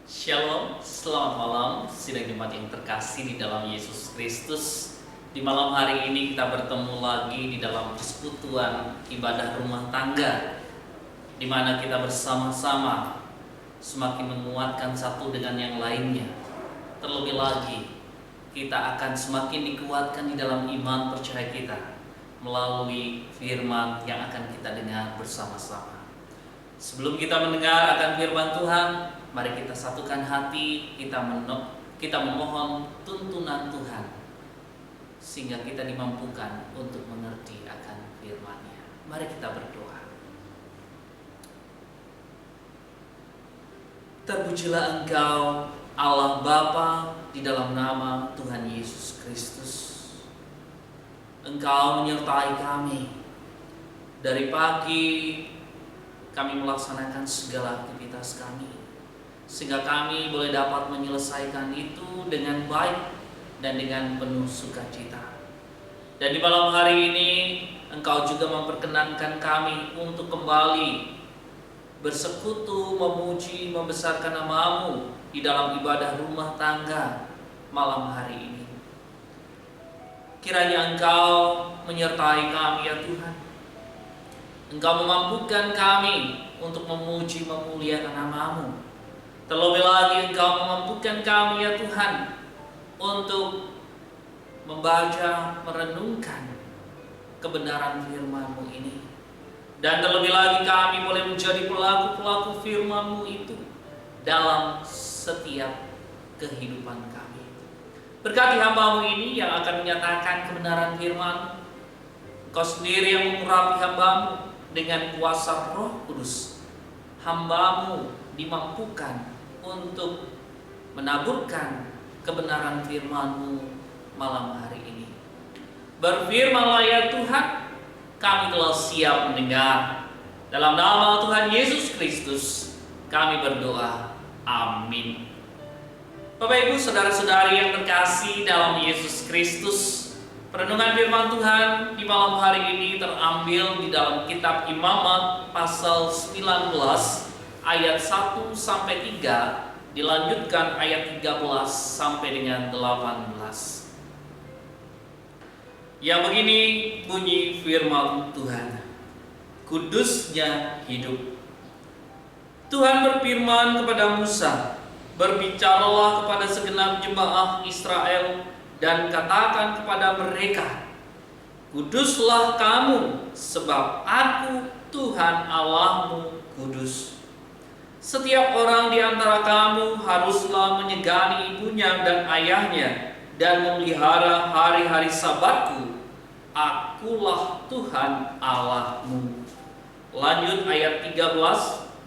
Shalom, selamat malam, sidang jemaat yang terkasih di dalam Yesus Kristus. Di malam hari ini kita bertemu lagi di dalam persekutuan ibadah rumah tangga, di mana kita bersama-sama semakin menguatkan satu dengan yang lainnya. Terlebih lagi, kita akan semakin dikuatkan di dalam iman percaya kita melalui firman yang akan kita dengar bersama-sama. Sebelum kita mendengar akan firman Tuhan, mari kita satukan hati, kita memohon tuntunan Tuhan, sehingga kita dimampukan untuk mengerti akan firman-Nya. Mari kita berdoa. Terpujilah Engkau, Allah Bapa, di dalam nama Tuhan Yesus Kristus. Engkau menyertai kami. Dari pagi kami melaksanakan segala aktivitas kami, sehingga kami boleh dapat menyelesaikan itu dengan baik dan dengan penuh sukacita. Dan di malam hari ini Engkau juga memperkenankan kami untuk kembali bersekutu, memuji, membesarkan nama-Mu di dalam ibadah rumah tangga malam hari ini. Kiranya Engkau menyertai kami ya Tuhan. Engkau memampukan kami untuk memuji, memuliakan nama-Mu. Terlebih lagi Engkau memampukan kami ya Tuhan untuk membaca, merenungkan kebenaran firman-Mu ini. Dan terlebih lagi kami boleh menjadi pelaku-pelaku firman-Mu itu dalam setiap kehidupan kami. Berkati hamba-Mu ini yang akan menyatakan kebenaran firman-Mu. Engkau sendiri yang mengurapi hamba-Mu dengan kuasa Roh Kudus. Hamba-Mu dimampukan untuk menaburkan kebenaran firman-Mu malam hari ini. Berfirmanlah ya Tuhan, kami telah siap mendengar. Dalam nama Tuhan Yesus Kristus kami berdoa. Amin. Bapak Ibu, saudara-saudari yang terkasih dalam Yesus Kristus, perenungan firman Tuhan di malam hari ini terambil di dalam kitab Imamat pasal 19 ayat 1 sampai 3, dilanjutkan ayat 13 sampai dengan 18. Yang begini bunyi firman Tuhan. Kudusnya hidup. Tuhan berfirman kepada Musa, berbicaralah kepada segenap jemaah Israel dan katakan kepada mereka, kuduslah kamu, sebab Aku Tuhan Allahmu kudus. Setiap orang di antara kamu haruslah menyegani ibunya dan ayahnya dan memelihara hari-hari Sabatku. Akulah Tuhan Allahmu. Lanjut ayat 13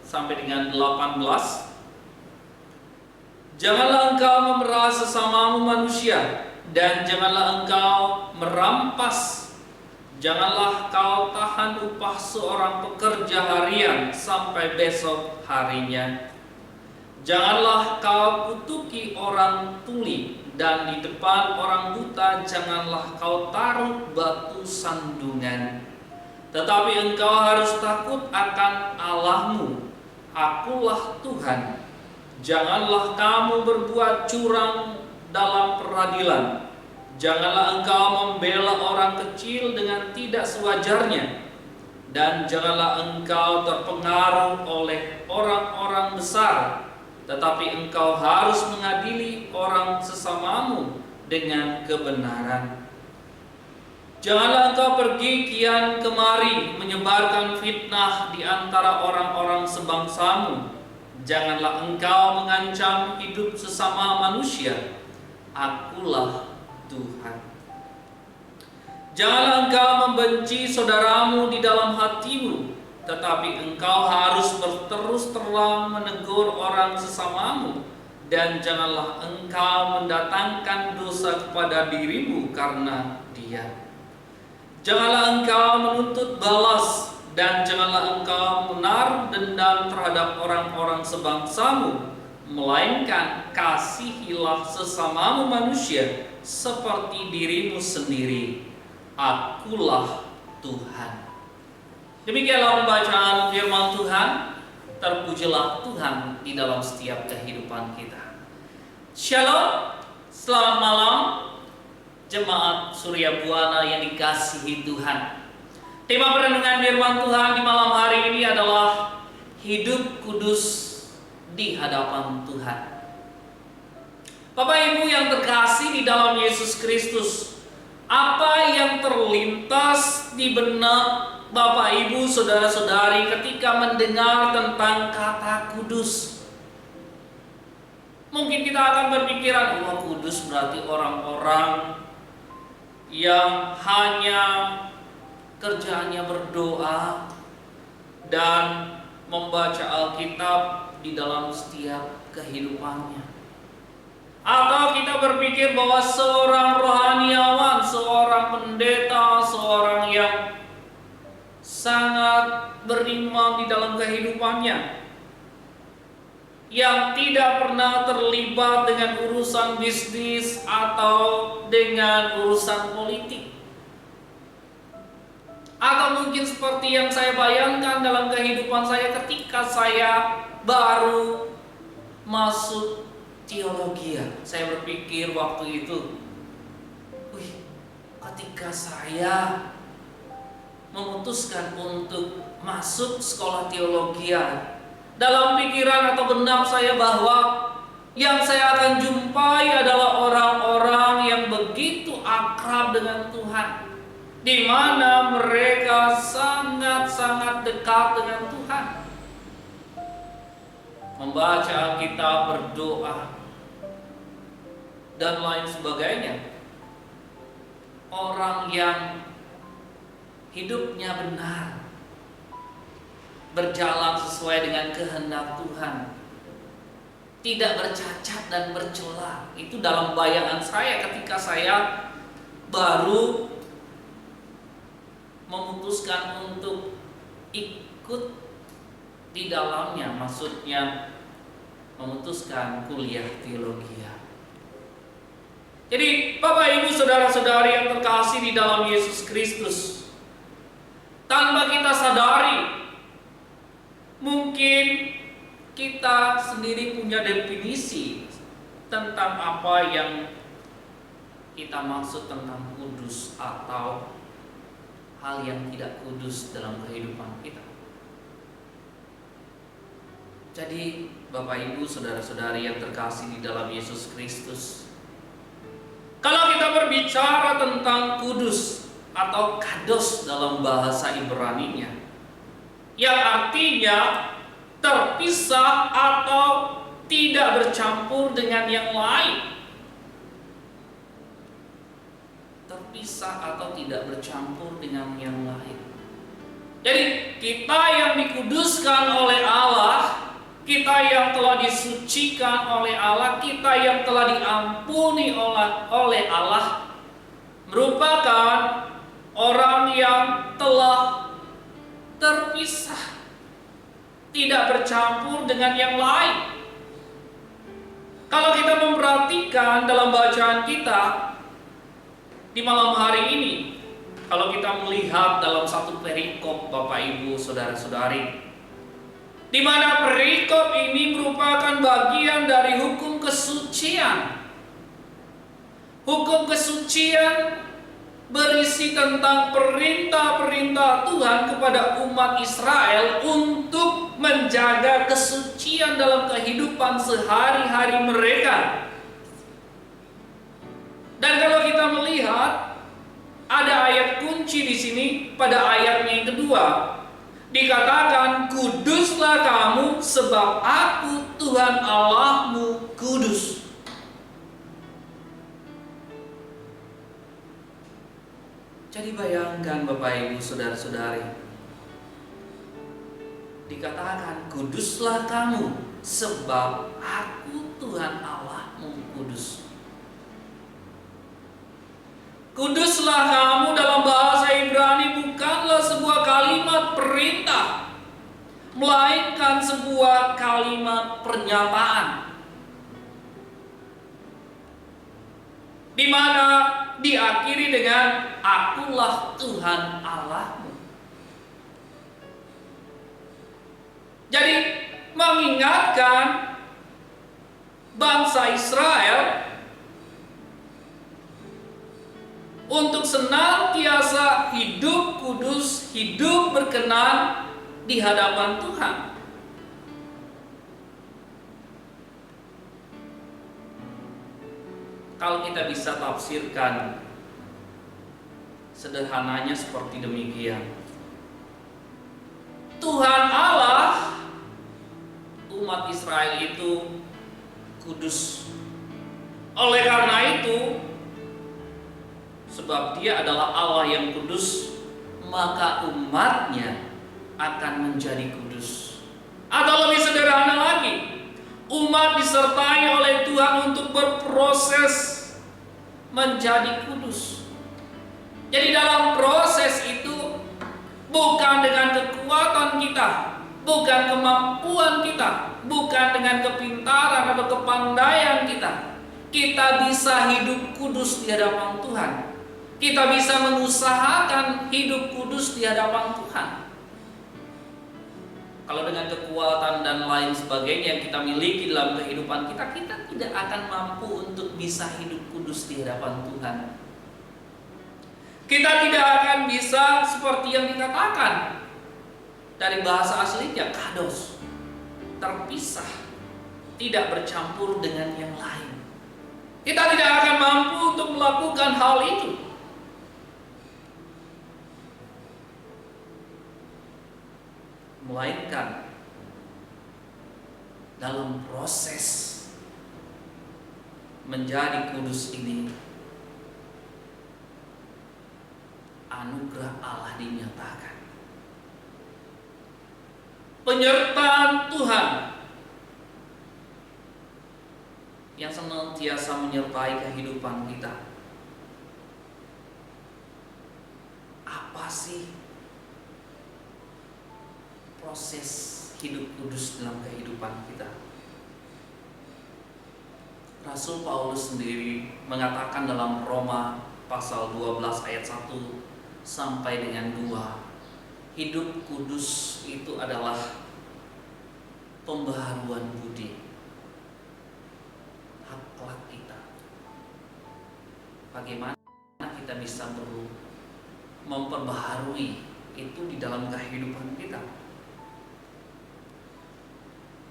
sampai dengan 18. Janganlah engkau memerah sesamamu manusia, dan janganlah engkau merampas. Janganlah kau tahan upah seorang pekerja harian sampai besok harinya. Janganlah kau kutuki orang tuli, dan di depan orang buta janganlah kau taruh batu sandungan. Tetapi engkau harus takut akan Allahmu. Akulah Tuhan. Janganlah kamu berbuat curang dalam peradilan. Janganlah engkau membela orang kecil dengan tidak sewajarnya. Dan janganlah engkau terpengaruh oleh orang-orang besar. Tetapi engkau harus mengadili orang sesamamu dengan kebenaran. Janganlah engkau pergi kian kemari menyebarkan fitnah di antara orang-orang sebangsamu. Janganlah engkau mengancam hidup sesama manusia. Akulah Tuhan. Janganlah engkau membenci saudaramu di dalam hatimu, tetapi engkau harus berterus terang menegur orang sesamamu. Dan janganlah engkau mendatangkan dosa kepada dirimu karena dia. Janganlah engkau menuntut balas, dan janganlah engkau menaruh dendam terhadap orang-orang sebangsamu, melainkan kasihilah sesamamu manusia seperti dirimu sendiri. Akulah Tuhan. Demikianlah pembacaan firman Tuhan. Terpujilah Tuhan di dalam setiap kehidupan kita. Shalom, selamat malam jemaat Surya Buana yang dikasihi Tuhan. Tema perenungan firman Tuhan di malam hari ini adalah hidup kudus di hadapan Tuhan. Bapak Ibu yang terkasih di dalam Yesus Kristus, apa yang terlintas di benak Bapak Ibu saudara-saudari ketika mendengar tentang kata kudus? Mungkin kita akan berpikiran, wah, kudus berarti orang-orang yang hanya kerjaannya berdoa dan membaca Alkitab di dalam setiap kehidupannya. Atau kita berpikir bahwa seorang rohaniawan, seorang pendeta, seorang yang sangat beriman di dalam kehidupannya, yang tidak pernah terlibat dengan urusan bisnis atau dengan urusan politik. Atau mungkin seperti yang saya bayangkan dalam kehidupan saya ketika saya baru masuk teologi. Saya berpikir waktu itu, ketika saya memutuskan untuk masuk sekolah teologi, dalam pikiran atau benak saya bahwa yang saya akan jumpai adalah orang-orang yang begitu akrab dengan Tuhan, di mana mereka sangat-sangat dekat dengan Tuhan, membaca Alkitab, berdoa, dan lain sebagainya. Orang yang hidupnya benar, berjalan sesuai dengan kehendak Tuhan, tidak bercacat dan bercela. Itu dalam bayangan saya ketika saya baru memutuskan untuk ikut di dalamnya, maksudnya memutuskan kuliah teologi. Jadi Bapak Ibu saudara-saudari yang terkasih di dalam Yesus Kristus, tanpa kita sadari, mungkin kita sendiri punya definisi tentang apa yang kita maksud tentang kudus atau hal yang tidak kudus dalam kehidupan kita. Jadi Bapak Ibu saudara-saudari yang terkasih di dalam Yesus Kristus, kalau kita berbicara tentang kudus atau kados dalam bahasa Ibrani-nya, yang artinya terpisah atau tidak bercampur dengan yang lain. Terpisah atau tidak bercampur dengan yang lain. Jadi kita yang dikuduskan oleh Allah, kita yang telah disucikan oleh Allah, kita yang telah diampuni oleh Allah, merupakan orang yang telah terpisah, tidak bercampur dengan yang lain. Kalau kita memperhatikan dalam bacaan kita di malam hari ini, kalau kita melihat dalam satu perikop Bapak Ibu saudara-saudari, di mana perikop ini merupakan bagian dari hukum kesucian. Hukum kesucian berisi tentang perintah-perintah Tuhan kepada umat Israel untuk menjaga kesucian dalam kehidupan sehari-hari mereka. Dan kalau kita melihat, ada ayat kunci di sini pada ayatnya yang kedua. Dikatakan, kuduslah kamu sebab aku Tuhan Allahmu kudus. Jadi bayangkan Bapak Ibu saudara-saudari, dikatakan kuduslah kamu sebab aku Tuhan Allahmu kudus. Kuduslah kamu dalam bahasa Ibrani bukanlah sebuah kalimat perintah, melainkan sebuah kalimat pernyataan, di mana diakhiri dengan akulah Tuhan Allahmu. Jadi mengingatkan bangsa Israel untuk senantiasa hidup kudus, hidup berkenan di hadapan Tuhan. Kalau kita bisa tafsirkan sederhananya seperti demikian. Tuhan Allah, umat Israel itu kudus. Oleh karena itu, sebab Dia adalah Allah yang kudus, maka umatnya akan menjadi kudus. Atau lebih sederhana lagi, umat disertai oleh Tuhan untuk berproses menjadi kudus. Jadi dalam proses itu bukan dengan kekuatan kita, bukan kemampuan kita, bukan dengan kepintaran atau kepandaian kita, kita bisa hidup kudus di hadapan Tuhan. Kita bisa mengusahakan hidup kudus di hadapan Tuhan. Kalau dengan kekuatan dan lain sebagainya yang kita miliki dalam kehidupan kita, kita tidak akan mampu untuk bisa hidup kudus di hadapan Tuhan. Kita tidak akan bisa seperti yang dikatakan dari bahasa aslinya, kados, terpisah, tidak bercampur dengan yang lain. Kita tidak akan mampu untuk melakukan hal itu. Melainkan dalam proses menjadi kudus ini, anugerah Allah dinyatakan. Penyertaan Tuhan yang senantiasa menyertai kehidupan kita. Apa sih proses hidup kudus dalam kehidupan kita? Rasul Paulus sendiri mengatakan dalam Roma pasal 12 ayat 1 sampai dengan 2, hidup kudus itu adalah pembaharuan budi, akhlak kita. Bagaimana kita bisa memperbaharui itu di dalam kehidupan kita?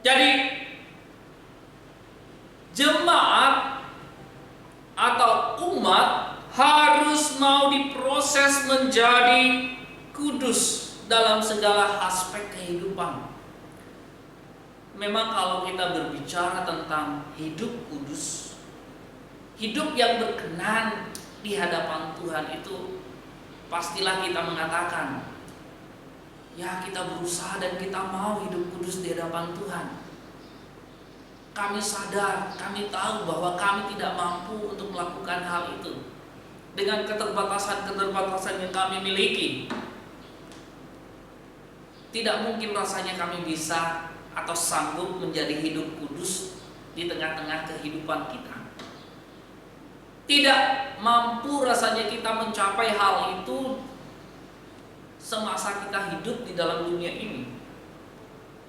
Jadi jemaat atau umat harus mau diproses menjadi kudus dalam segala aspek kehidupan. Memang kalau kita berbicara tentang hidup kudus, hidup yang berkenan di hadapan Tuhan itu, pastilah kita mengatakan, ya kita berusaha dan kita mau hidup kudus di hadapan Tuhan. Kami sadar, kami tahu bahwa kami tidak mampu untuk melakukan hal itu dengan keterbatasan-keterbatasan yang kami miliki. Tidak mungkin rasanya kami bisa atau sanggup menjadi hidup kudus di tengah-tengah kehidupan kita. Tidak mampu rasanya kita mencapai hal itu semasa kita hidup di dalam dunia ini.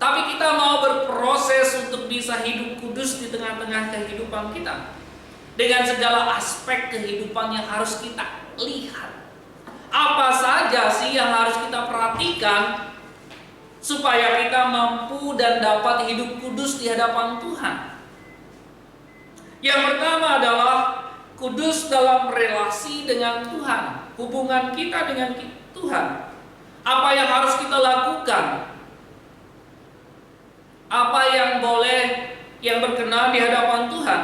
Tapi kita mau berproses untuk bisa hidup kudus di tengah-tengah kehidupan kita, dengan segala aspek kehidupan yang harus kita lihat. Apa saja sih yang harus kita perhatikan supaya kita mampu dan dapat hidup kudus di hadapan Tuhan? Yang pertama adalah kudus dalam relasi dengan Tuhan, hubungan kita dengan Tuhan. Apa yang harus kita lakukan? Apa yang boleh, yang berkenan di hadapan Tuhan?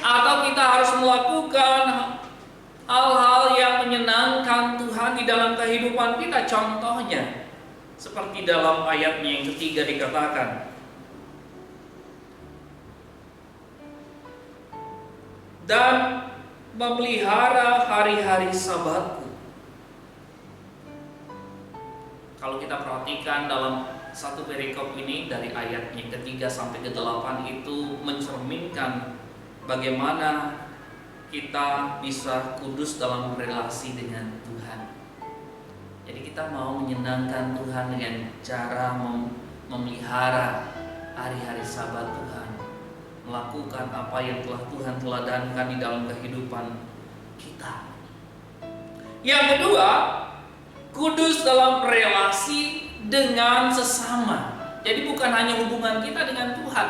Atau kita harus melakukan hal-hal yang menyenangkan Tuhan di dalam kehidupan kita? Contohnya seperti dalam ayatnya yang ketiga dikatakan, dan memelihara hari-hari Sabatku. Kalau kita perhatikan dalam satu perikop ini, dari ayat yang ketiga sampai ke-8 itu mencerminkan bagaimana kita bisa kudus dalam relasi dengan Tuhan. Jadi kita mau menyenangkan Tuhan dengan cara memelihara hari-hari Sabat Tuhan, melakukan apa yang telah Tuhan teladankan di dalam kehidupan kita. Yang kedua, kudus dalam relasi dengan sesama. Jadi bukan hanya hubungan kita dengan Tuhan,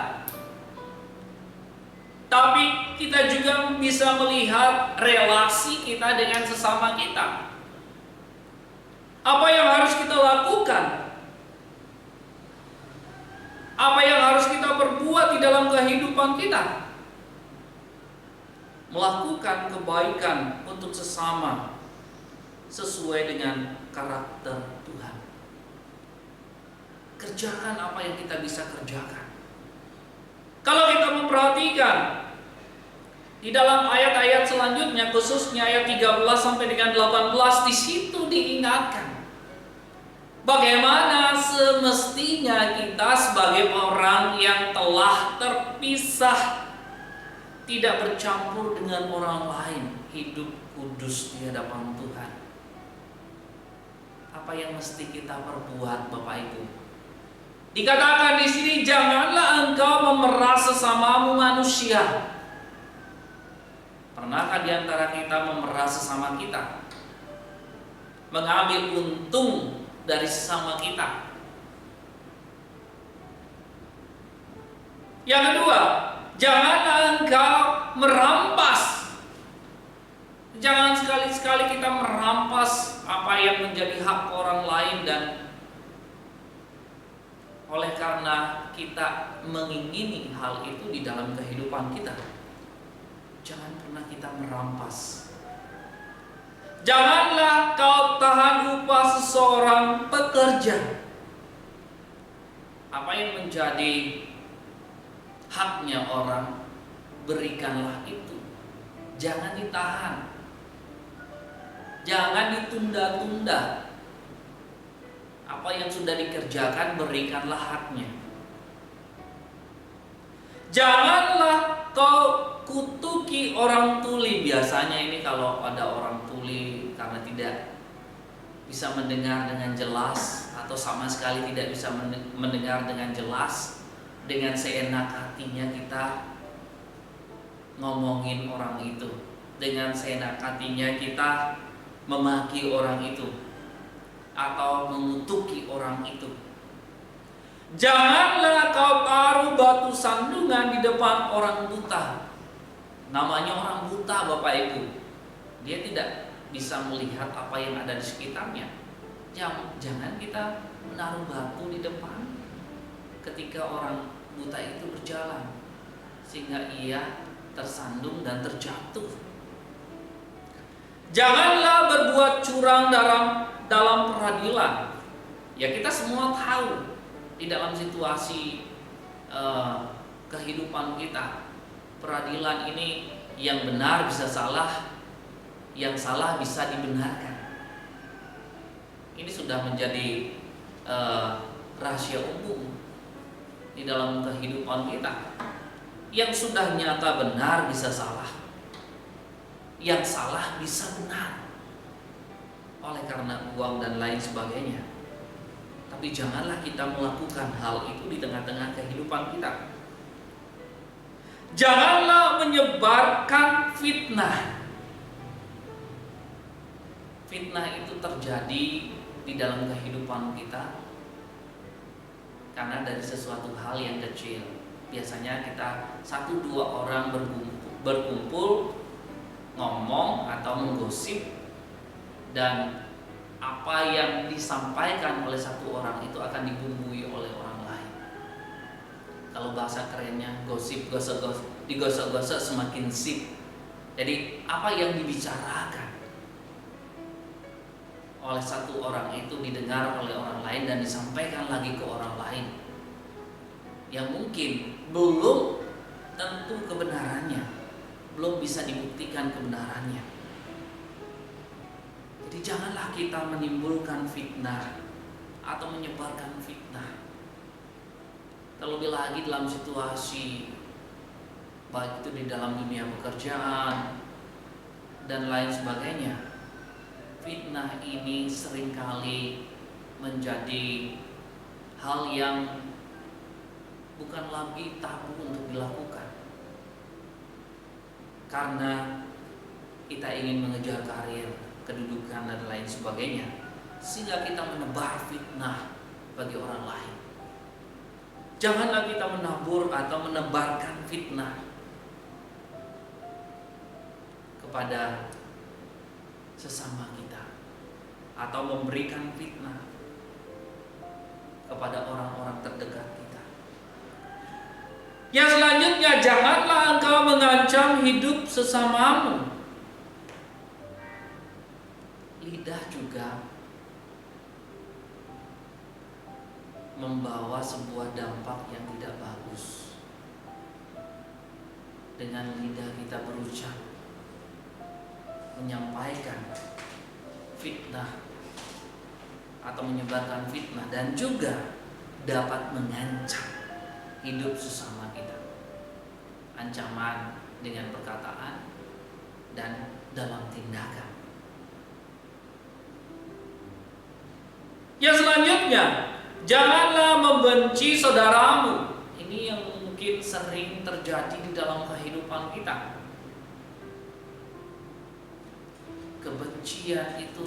tapi kita juga bisa melihat relasi kita dengan sesama kita. Apa yang harus kita lakukan? Apa yang harus kita perbuat di dalam kehidupan kita? Melakukan kebaikan untuk sesama sesuai dengan karakter Tuhan. Kerjakan apa yang kita bisa kerjakan. Kalau kita memperhatikan di dalam ayat-ayat selanjutnya, khususnya ayat 13 sampai dengan 18, di situ diingatkan bagaimana semestinya kita sebagai orang yang telah terpisah, tidak bercampur dengan orang lain, hidup kudus di hadapan Tuhan. Apa yang mesti kita perbuat, Bapak Ibu? Dikatakan di sini, janganlah engkau memeras sesamamu manusia. Pernahkah di antara kita memeras sesama kita? Mengambil untung dari sesama kita? Yang kedua, janganlah engkau merampas. Jangan sekali-sekali kita merampas apa yang menjadi hak orang lain, dan oleh karena kita mengingini hal itu di dalam kehidupan kita, jangan pernah kita merampas. Janganlah kau tahan upah seseorang pekerja. Apa yang menjadi haknya orang, berikanlah itu. Jangan ditahan. Jangan ditunda-tunda. Apa yang sudah dikerjakan, berikanlah haknya. Janganlah kau kutuki orang tuli. Biasanya ini kalau ada orang tuli karena tidak bisa mendengar dengan jelas, atau sama sekali tidak bisa mendengar dengan jelas, dengan seenak hatinya kita ngomongin orang itu, dengan seenak hatinya kita memaki orang itu atau mengutuki orang itu. Janganlah kau taruh batu sandungan di depan orang buta. Namanya orang buta, Bapak Ibu, dia tidak bisa melihat apa yang ada di sekitarnya. Jangan kita menaruh batu di depan ketika orang buta itu berjalan, sehingga ia tersandung dan terjatuh. Janganlah berbuat curang dalam peradilan. Ya, kita semua tahu di dalam situasi kehidupan kita, peradilan ini yang benar bisa salah, yang salah bisa dibenarkan. Ini sudah menjadi rahasia umum di dalam kehidupan kita. Yang sudah nyata benar bisa salah, yang salah bisa benar, oleh karena uang dan lain sebagainya. Tapi janganlah kita melakukan hal itu di tengah-tengah kehidupan kita. Janganlah menyebarkan fitnah. Fitnah itu terjadi di dalam kehidupan kita karena dari sesuatu hal yang kecil. Biasanya kita 1-2 orang berkumpul ngomong atau menggosip, dan apa yang disampaikan oleh satu orang itu akan dibumbui oleh orang lain. Kalau bahasa kerennya gosip, digosok-gosok semakin sip. Jadi apa yang dibicarakan oleh satu orang itu didengar oleh orang lain dan disampaikan lagi ke orang lain, yang mungkin belum tentu kebenarannya, belum bisa dibuktikan kebenarannya. Jadi janganlah kita menimbulkan fitnah atau menyebarkan fitnah. Terlebih lagi dalam situasi baik itu di dalam dunia pekerjaan dan lain sebagainya. Fitnah ini seringkali menjadi hal yang bukan lagi tabu untuk dilakukan. Karena kita ingin mengejar karir, kedudukan dan lain sebagainya, sehingga kita menebar fitnah bagi orang lain. Janganlah kita menabur atau menebarkan fitnah kepada sesama kita, atau memberikan fitnah kepada orang-orang terdekat kita. Yang selanjutnya, janganlah engkau mengancam hidup sesamamu. Lidah juga membawa sebuah dampak yang tidak bagus. Dengan lidah kita berucap, menyampaikan fitnah atau menyebarkan fitnah, dan juga dapat mengancam hidup sesama kita. Ancaman dengan perkataan dan dalam tindakan. Yang selanjutnya, janganlah membenci saudaramu. Ini yang mungkin sering terjadi di dalam kehidupan kita. Kebencian itu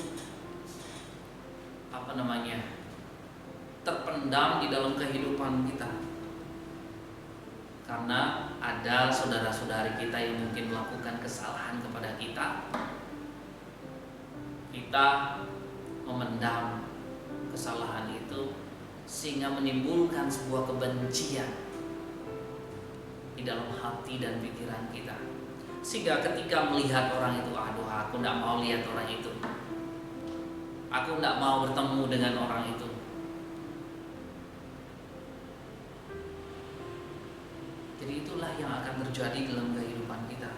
terpendam di dalam kehidupan kita. Karena ada saudara-saudari kita yang mungkin melakukan kesalahan kepada kita. Kita memendam kesalahan itu sehingga menimbulkan sebuah kebencian di dalam hati dan pikiran kita. Sehingga ketika melihat orang itu, aduh, aku tidak mau lihat orang itu, aku tidak mau bertemu dengan orang itu. Jadi itulah yang akan terjadi dalam kehidupan kita.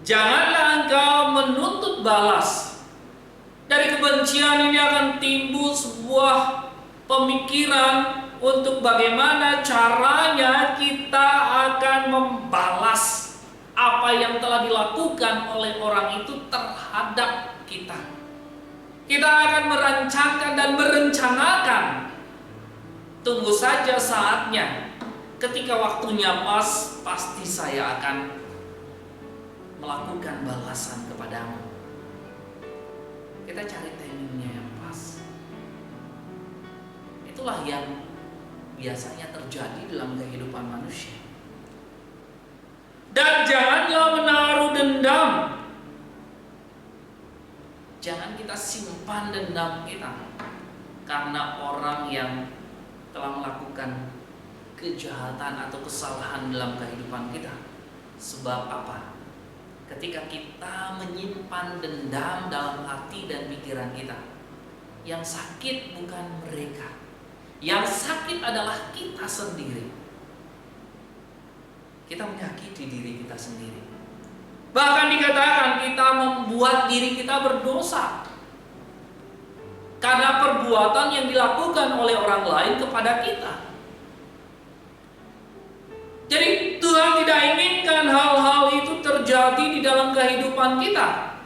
Janganlah engkau menuntut balas. Dari kebencian ini akan timbul sebuah pemikiran untuk bagaimana caranya kita akan membalas apa yang telah dilakukan oleh orang itu terhadap kita. Kita akan merancangkan dan merencanakan. Tunggu saja saatnya. Ketika waktunya pas, pasti saya akan melakukan balasan kepadamu. Kita cari timingnya yang pas. Itulah yang biasanya terjadi dalam kehidupan manusia. Dan janganlah menaruh dendam. Jangan kita simpan dendam kita karena orang yang telah melakukan kejahatan atau kesalahan dalam kehidupan kita. Sebab apa? Ketika kita menyimpan dendam dalam hati dan pikiran kita, yang sakit bukan mereka, yang sakit adalah kita sendiri. Kita menyakiti diri kita sendiri. Bahkan dikatakan kita membuat diri kita berdosa karena perbuatan yang dilakukan oleh orang lain kepada kita. Jadi Tuhan tidak inginkan hal-hal itu terjadi di dalam kehidupan kita.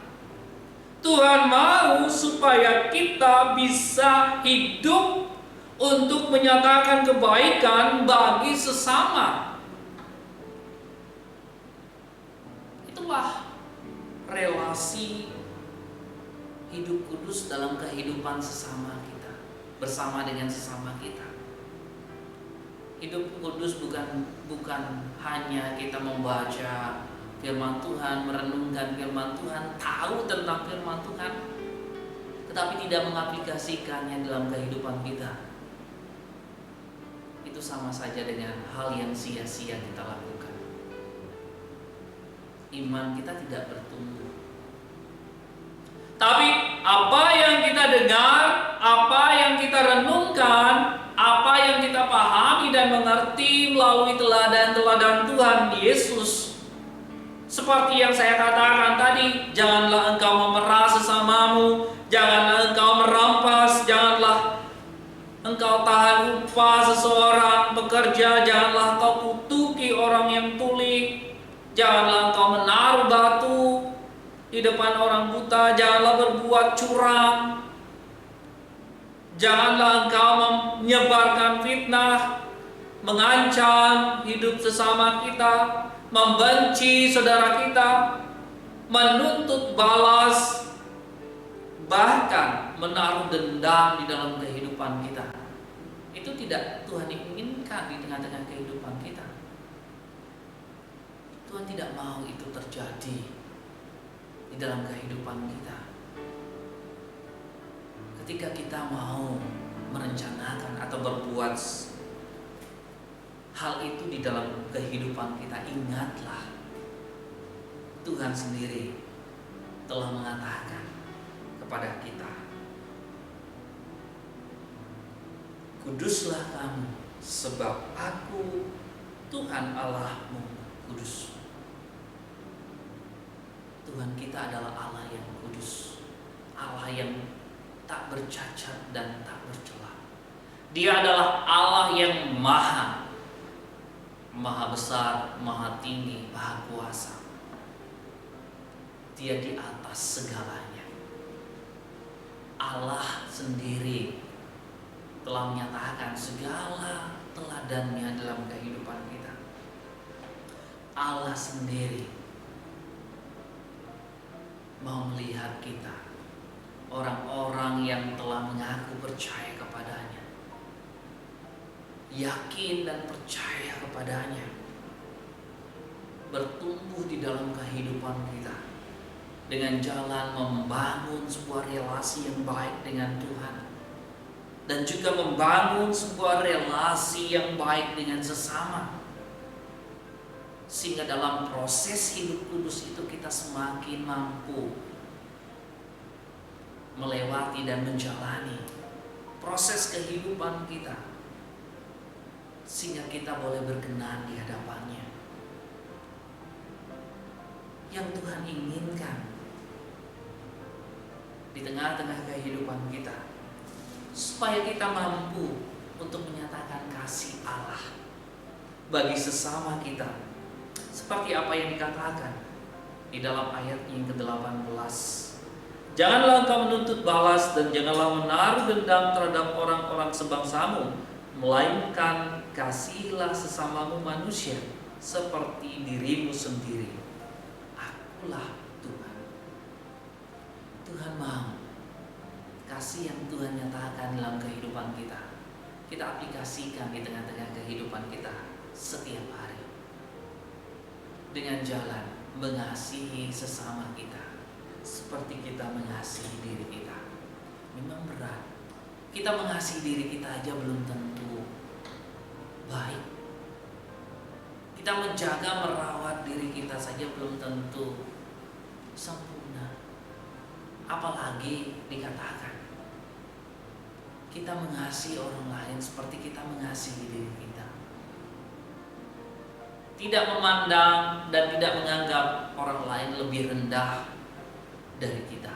Tuhan mau supaya kita bisa hidup untuk menyatakan kebaikan bagi sesama. Itulah relasi hidup kudus dalam kehidupan sesama kita, bersama dengan sesama kita. Hidup kudus bukan hanya kita membaca firman Tuhan, merenungkan firman Tuhan, tahu tentang firman Tuhan, tetapi tidak mengaplikasikannya dalam kehidupan kita. Itu sama saja dengan hal yang sia-sia kita lakukan. Iman kita tidak bertumbuh. Tapi apa yang kita dengar, apa yang kita renungkan, apa yang kita pahami dan mengerti melalui teladan-teladan Tuhan Yesus, seperti yang saya katakan tadi, janganlah engkau memerah sesamamu, janganlah engkau merampas, janganlah engkau tahan upah seseorang bekerja, janganlah engkau kutuki orang yang tuli, janganlah engkau menaruh batu di depan orang buta, janganlah berbuat curang, Janganlah engkau menyebarkan fitnah, mengancam hidup sesama kita, membenci saudara kita, menuntut balas, bahkan menaruh dendam di dalam kehidupan kita. Itu tidak Tuhan inginkan di tengah-tengah kehidupan kita. Tuhan tidak mau itu terjadi di dalam kehidupan kita. Ketika kita mau merencanakan atau berbuat hal itu di dalam kehidupan kita, ingatlah Tuhan sendiri telah mengatakan kepada kita, kuduslah kamu, sebab aku Tuhan Allahmu kudus. Tuhan kita adalah Allah yang kudus, Allah yang tak bercacat dan tak bercela. Dia adalah Allah yang maha besar, maha tinggi, maha kuasa. Dia di atas segalanya. Allah sendiri telah menyatakan segala teladannya dalam kehidupan kita. Allah sendiri mau melihat kita, orang-orang yang telah mengaku percaya kepadanya, yakin dan percaya kepadanya, bertumbuh di dalam kehidupan kita dengan jalan membangun sebuah relasi yang baik dengan Tuhan, dan juga membangun sebuah relasi yang baik dengan sesama, sehingga dalam proses hidup kudus itu kita semakin mampu melewati dan menjalani proses kehidupan kita, sehingga kita boleh berkenan di hadapannya. Yang Tuhan inginkan di tengah-tengah kehidupan kita, supaya kita mampu untuk menyatakan kasih Allah bagi sesama kita, seperti apa yang dikatakan di dalam ayat yang ke-18. Janganlah engkau menuntut balas dan janganlah menaruh dendam terhadap orang-orang sebangsamu, melainkan kasihilah sesamamu manusia seperti dirimu sendiri. Akulah Tuhan. Tuhan mau kasih yang Tuhan nyatakan dalam kehidupan kita, kita aplikasikan di tengah-tengah kehidupan kita setiap hari, dengan jalan mengasihi sesama kita seperti kita mengasihi diri kita. Memang berat. Kita mengasihi diri kita aja belum tentu baik. Kita menjaga merawat diri kita saja belum tentu sempurna. Apalagi dikatakan kita mengasihi orang lain seperti kita mengasihi diri kita. Tidak memandang dan tidak menganggap orang lain lebih rendah dari kita,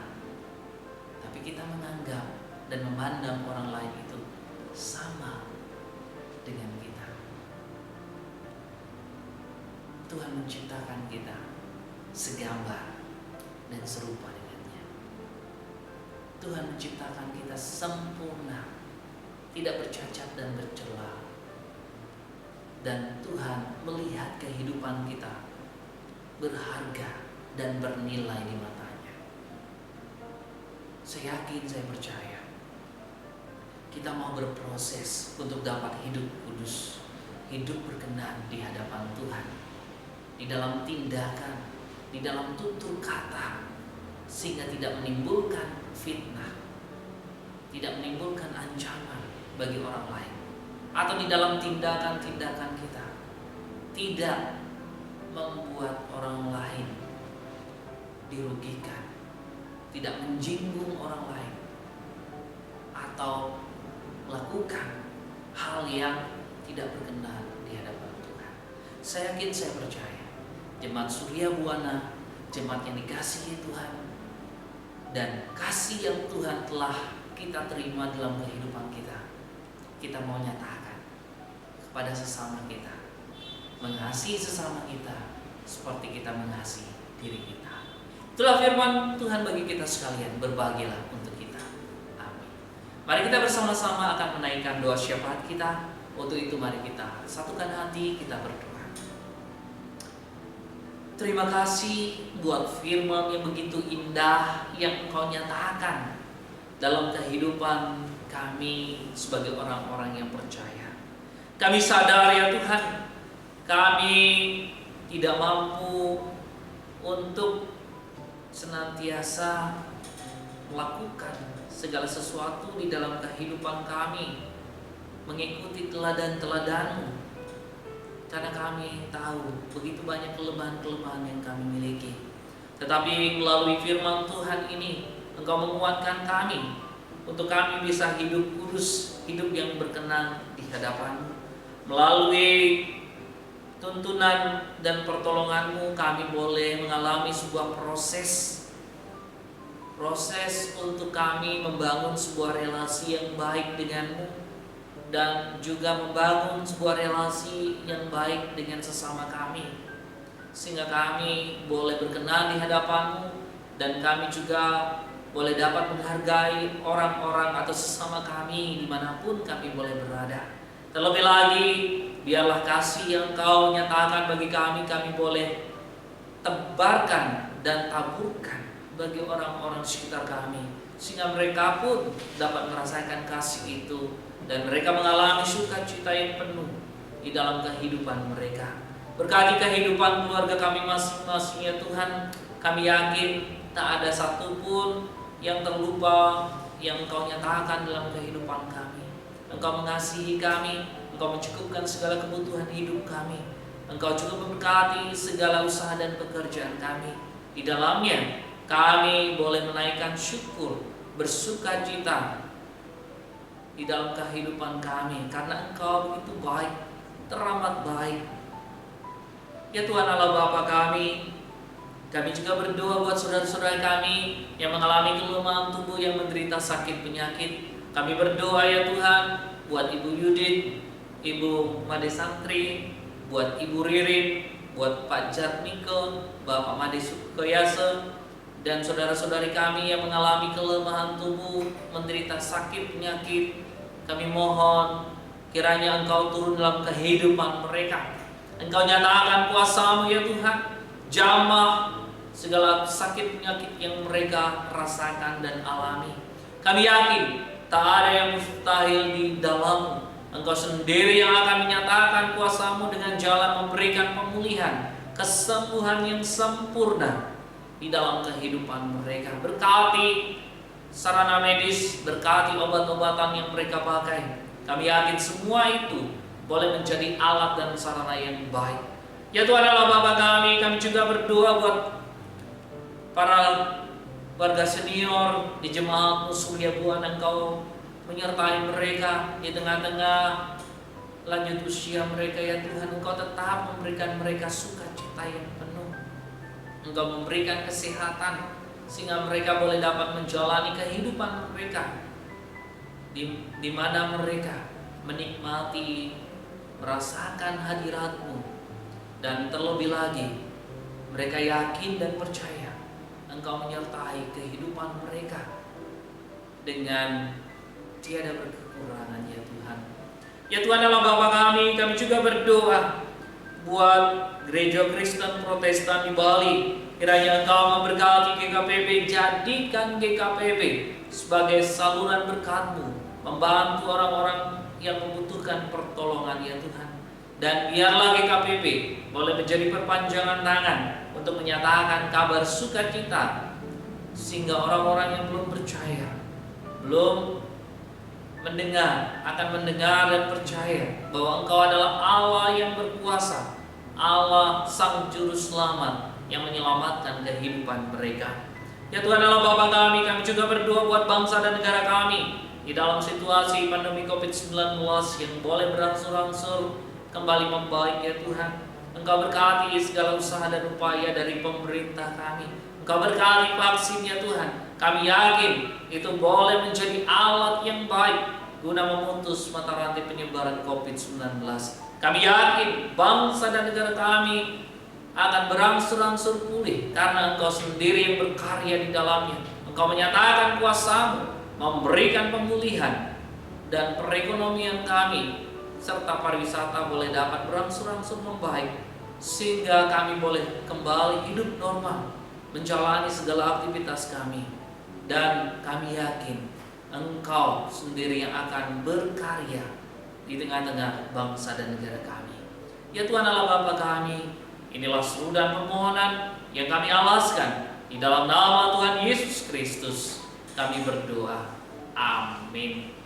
tapi kita menganggap dan memandang orang lain itu sama dengan kita. Tuhan menciptakan kita segambar dan serupa dengannya. Tuhan menciptakan kita sempurna, tidak bercacat dan bercela. Dan Tuhan melihat kehidupan kita berharga dan bernilai di matanya. Saya yakin, saya percaya, kita mau berproses untuk dapat hidup kudus, hidup berkenan di hadapan Tuhan, di dalam tindakan, di dalam tutur kata, sehingga tidak menimbulkan fitnah, tidak menimbulkan ancaman bagi orang lain, atau di dalam tindakan-tindakan kita tidak membuat orang lain dirugikan, tidak menjinggung orang lain, atau melakukan hal yang tidak berkenan di hadapan Tuhan. Saya yakin, saya percaya, Jemaat Surya Buana, jemaat yang dikasihi Tuhan, dan kasih yang Tuhan telah kita terima dalam kehidupan kita, kita mau nyatakan kepada sesama kita, mengasihi sesama kita seperti kita mengasihi diri kita. Itulah firman Tuhan bagi kita sekalian, berbahagialah untuk kita. Amin. Mari kita bersama-sama akan menaikkan doa syafaat kita. Untuk itu mari kita satukan hati, kita berdoa. Terima kasih buat firman yang begitu indah yang Engkau nyatakan dalam kehidupan kami sebagai orang-orang yang percaya. Kami sadar ya Tuhan, kami tidak mampu untuk senantiasa melakukan segala sesuatu di dalam kehidupan kami, mengikuti teladan-teladan-Mu, karena kami tahu begitu banyak kelemahan-kelemahan yang kami miliki. Tetapi melalui firman Tuhan ini, Engkau menguatkan kami untuk kami bisa hidup kudus, hidup yang berkenan di hadapan-Mu. Melalui tuntunan dan pertolongan-Mu, kami boleh mengalami sebuah proses untuk kami membangun sebuah relasi yang baik dengan-Mu, dan juga membangun sebuah relasi yang baik dengan sesama kami, sehingga kami boleh berkenan di hadapan-Mu, dan kami juga boleh dapat menghargai orang-orang atau sesama kami dimanapun kami boleh berada. Terlebih lagi, biarlah kasih yang Engkau nyatakan bagi kami boleh tebarkan dan taburkan bagi orang-orang sekitar kami, sehingga mereka pun dapat merasakan kasih itu, dan mereka mengalami sukacita yang penuh di dalam kehidupan mereka. Berkati kehidupan keluarga kami masing-masing ya Tuhan. Kami yakin tak ada satupun yang terlupa yang Engkau nyatakan dalam kehidupan kami. Engkau mengasihi kami, Engkau mencukupkan segala kebutuhan hidup kami. Engkau juga memberkati segala usaha dan pekerjaan kami. Di dalamnya kami boleh menaikkan syukur, bersukacita di dalam kehidupan kami, karena Engkau begitu baik, teramat baik. Ya Tuhan Allah Bapa kami juga berdoa buat saudara-saudara kami yang mengalami kelemahan tubuh, yang menderita sakit penyakit. Kami berdoa ya Tuhan buat Ibu Yudit, Ibu Made Santri, buat Ibu Ririn, buat Pak Jatmiko, Bapak Made Sukoyase, dan saudara-saudari kami yang mengalami kelemahan tubuh, menderita sakit penyakit. Kami mohon kiranya Engkau turun dalam kehidupan mereka. Engkau nyatakan kuasa-Mu ya Tuhan, jamah segala sakit penyakit yang mereka rasakan dan alami. Kami yakin tak ada yang mustahil di dalam-Mu. Engkau sendiri yang akan menyatakan kuasa-Mu dengan jalan memberikan pemulihan, kesembuhan yang sempurna di dalam kehidupan mereka. Berkati sarana medis, berkati obat-obatan yang mereka pakai. Kami yakin semua itu boleh menjadi alat dan sarana yang baik. Ya Tuhan Allah Bapa kami juga berdoa buat para warga senior di jemaat Surya Buana. Engkau menyertai mereka di tengah-tengah lanjut usia mereka ya Tuhan. Engkau tetap memberikan mereka sukacita yang penuh. Engkau memberikan kesehatan sehingga mereka boleh dapat menjalani kehidupan mereka di mana mereka menikmati, merasakan hadirat-Mu, dan terlebih lagi mereka yakin dan percaya Engkau menyertai kehidupan mereka dengan tiada berkekurangan ya Tuhan. Ya Tuhan Allah Bapa kami juga berdoa buat Gereja Kristen Protestan di Bali. Kiranya Engkau memberkati GKPB, jadikan GKPB sebagai saluran berkat-Mu, membantu orang-orang yang membutuhkan pertolongan ya Tuhan. Dan biarlah GKPB boleh menjadi perpanjangan tangan untuk menyatakan kabar sukacita, sehingga orang-orang yang belum percaya, belum mendengar, akan mendengar dan percaya bahwa Engkau adalah Allah yang berkuasa, Allah Sang Juru Selamat yang menyelamatkan kehidupan mereka. Ya Tuhan Allah Bapa kami juga berdoa buat bangsa dan negara kami di dalam situasi pandemi COVID-19 yang boleh berangsur-angsur kembali membaik ya Tuhan. Engkau berkati segala usaha dan upaya dari pemerintah kami. Engkau berkati vaksin ya Tuhan. Kami yakin itu boleh menjadi alat yang baik guna memutus mata rantai penyebaran COVID-19. Kami yakin bangsa dan negara kami akan berangsur-angsur pulih karena Engkau sendiri yang berkarya di dalamnya. Engkau menyatakan kuasa-Mu memberikan pemulihan dan perekonomian kami serta pariwisata boleh dapat berangsur-angsur membaik, sehingga kami boleh kembali hidup normal, menjalani segala aktivitas kami. Dan kami yakin Engkau sendiri yang akan berkarya di tengah-tengah bangsa dan negara kami. Ya Tuhan Allah Bapa kami, inilah seru dan permohonan yang kami alaskan di dalam nama Tuhan Yesus Kristus. Kami berdoa. Amin.